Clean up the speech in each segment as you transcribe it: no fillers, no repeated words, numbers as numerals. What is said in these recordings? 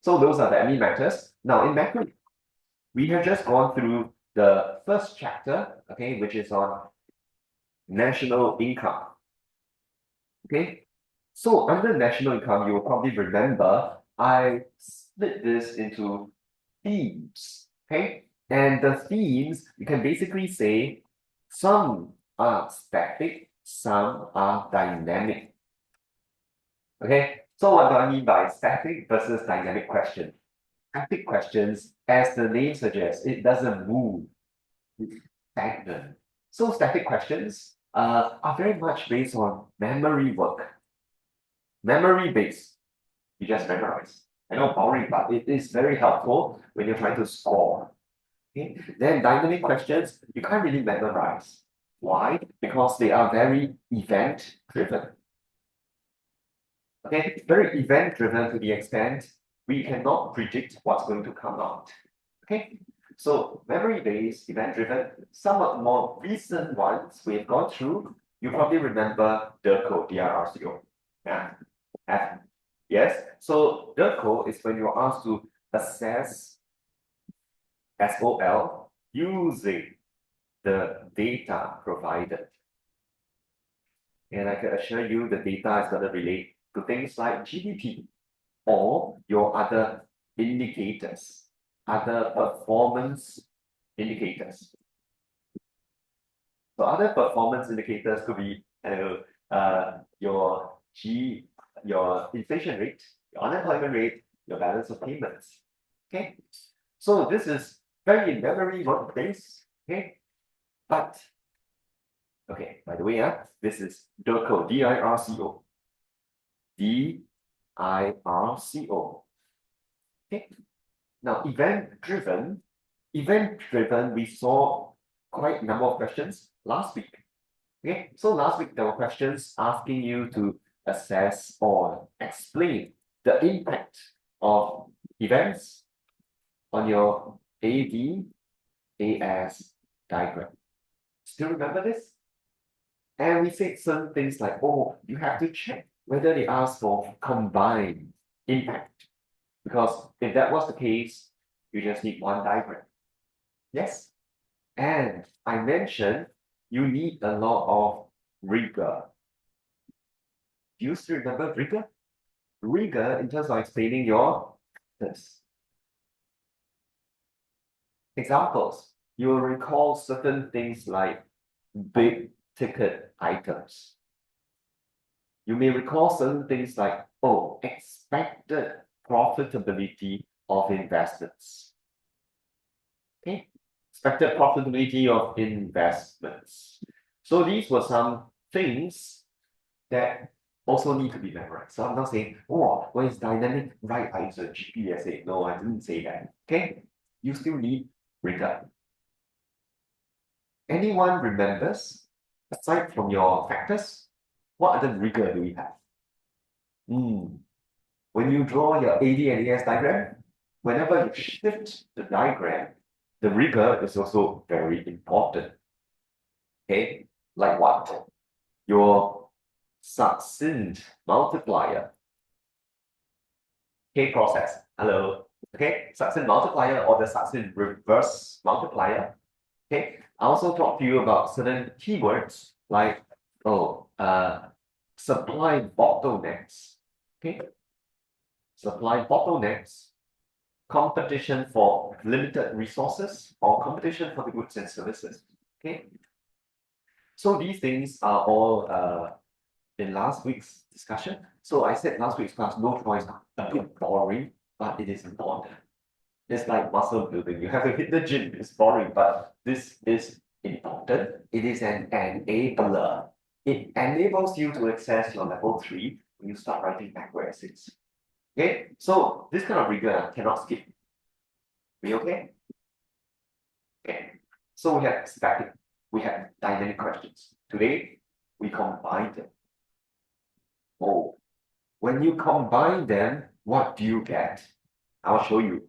So those are the admin matters. Now in macro, we have just gone through the first chapter, okay, which is on national income. Okay, so under national income, you will probably remember I split this into themes. Okay, and the themes you can basically say some are static, some are dynamic. Okay, so what do I mean by static versus dynamic question? Static questions, as the name suggests, it doesn't move, it's stagnant. So static questions are very much based on memory work. Memory based, you just memorize. I know boring, but it is very helpful when you're trying to score. Okay? Then dynamic questions, you can't really memorize. Why? Because they are very event driven. Okay, very event driven to the extent we cannot predict what's going to come out. Okay, so memory based, event driven, somewhat more recent ones we've gone through. You probably remember DIRCO, DRRCO. Yeah. Yes. So DIRCO is when you're asked to assess SOL using the data provided. And I can assure you the data is going to relate to things like GDP or your other indicators, other performance indicators. So other performance indicators could be your inflation rate, your unemployment rate, your balance of payments. Okay, so this is very memory work based. Okay, but okay, by the way, this is DIRCO, DIRCO. DIRCO. Okay. Now, event-driven, we saw quite a number of questions last week. Okay, so last week there were questions asking you to assess or explain the impact of events on your AD/AS diagram. Still remember this? And we said certain things like, oh, you have to check whether they ask for combined impact. Because if that was the case, you just need one diagram. Yes. And I mentioned you need a lot of rigor. Do you still remember rigor? Rigor in terms of explaining your this. Examples. You will recall certain things like big ticket items. You may recall certain things like, oh, expected profitability of investments. Okay, expected profitability of investments. So these were some things that also need to be memorized. So I'm not saying, oh, what is dynamic right answer GPSA? No, I didn't say that. Okay, you still need rigor. Anyone remembers, aside from your factors, what other rigor do we have? When you draw your AD and AS diagram, whenever you shift the diagram, the rigor is also very important. Okay, like what? Your succinct multiplier. Okay, process. Hello. Okay, succinct multiplier or the succinct reverse multiplier. Okay, I also talked to you about certain keywords like supply bottlenecks. Okay, supply bottlenecks, competition for limited resources, or competition for the goods and services. Okay, so these things are all in last week's discussion. So I said last week's class, no choice, a bit boring, but it is important. It's like muscle building. You have to hit the gym. It's boring, but this is important. It is an enabler. It enables you to access your level 3 when you start writing macro essays. Okay, so this kind of rigor cannot skip. We okay? Okay, so we have static, we have dynamic questions. Today, we combine them. Oh, when you combine them, what do you get? I'll show you.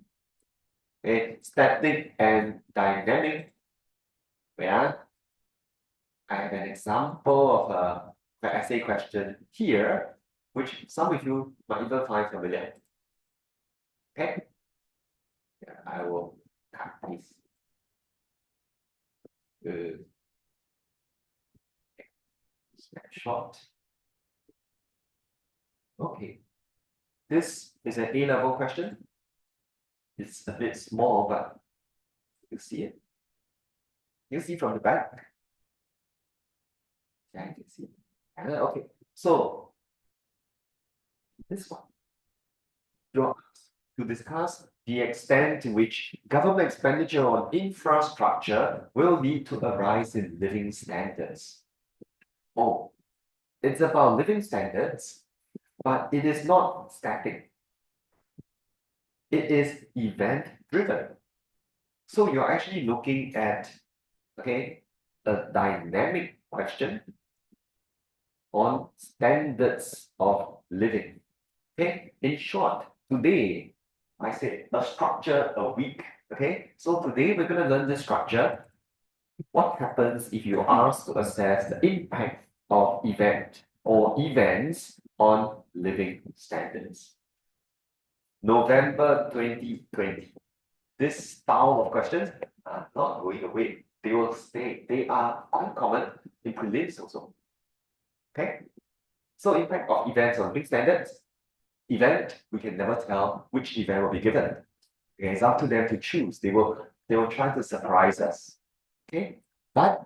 Okay, static and dynamic. Yeah, I have an example of an essay question here, which some of you might even find familiar. Okay. Yeah, I will cut this. Snapshot. Okay. This is an A-level question. It's a bit small, but you see it. You see from the back. Yeah, you can see. Okay. So this one. You're asked to discuss the extent to which government expenditure on infrastructure will lead to a rise in living standards. Oh, it's about living standards, but it is not static. It is event driven. So you're actually looking at, okay, a dynamic question on standards of living. Okay, in short, today I said a structure a week. Okay, so today we're going to learn this structure. What happens if you are asked to assess the impact of event or events on living standards? November 2020. This style of questions are not going away. They will stay. They are uncommon in prelims also. Okay, so impact of events on living standards. Event, we can never tell which event will be given. Okay, it's up to them to choose. They will try to surprise us. Okay, but